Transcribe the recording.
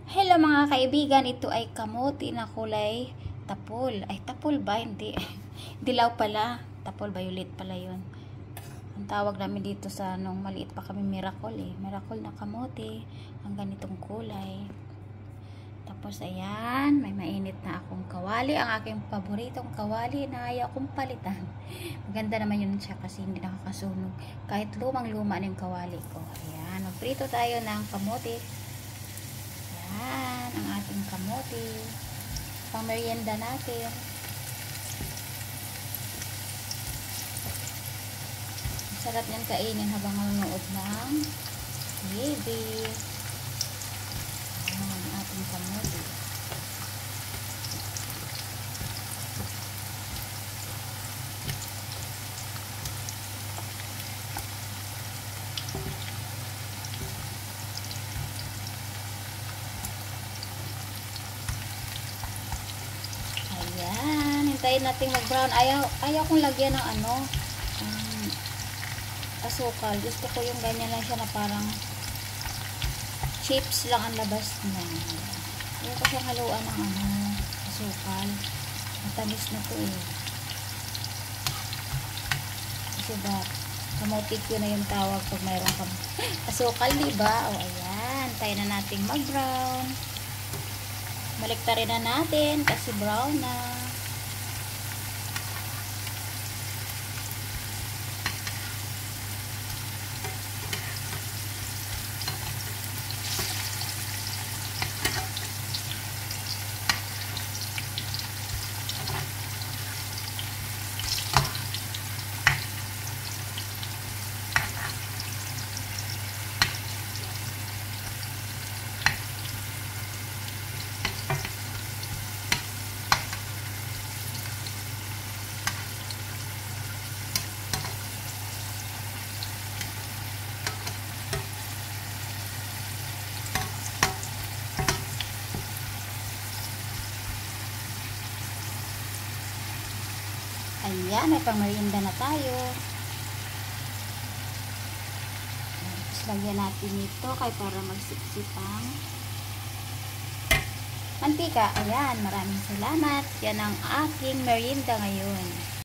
Hello mga kaibigan, ito ay kamote na kulay tapol. Ay, tapol ba? Hindi. Dilaw pala. Tapol, violet pala yun. Ang tawag namin dito sa nung maliit pa kami, miracle eh. Miracle na kamote. Ang ganitong kulay. Tapos ayan, may mainit na akong kawali. Ang aking paboritong kawali na ayaw kong palitan. Maganda naman yun siya kasi hindi nakakasunog. Kahit lumang-luma na yung kawali ko. Ayan, magprito tayo ng kamote. Yan, ang ating kamote. Pang merienda natin. Sarap niyan kainin habang nanonood ng TV. Yan, ang ating kamote. Ayan, hintayin natin mag-brown. Ayaw kong lagyan ng asukal. Gusto ko yung ganyan lang siya na parang chips lang ang labas niya. Ayaw ko siyang haluan ng asukal. Matamis na to eh. Kasi ba, kamote ko na yung tawag pag mayroon kang asukal, diba? O ayan, tayo na nating mag-brown. Baliktarin na natin kasi brown na. Ayan, may pang-merienda na tayo. Tapos lagyan natin ito kay para magsiksipang mantika. Ayan, maraming salamat. Yan ang aking merienda ngayon.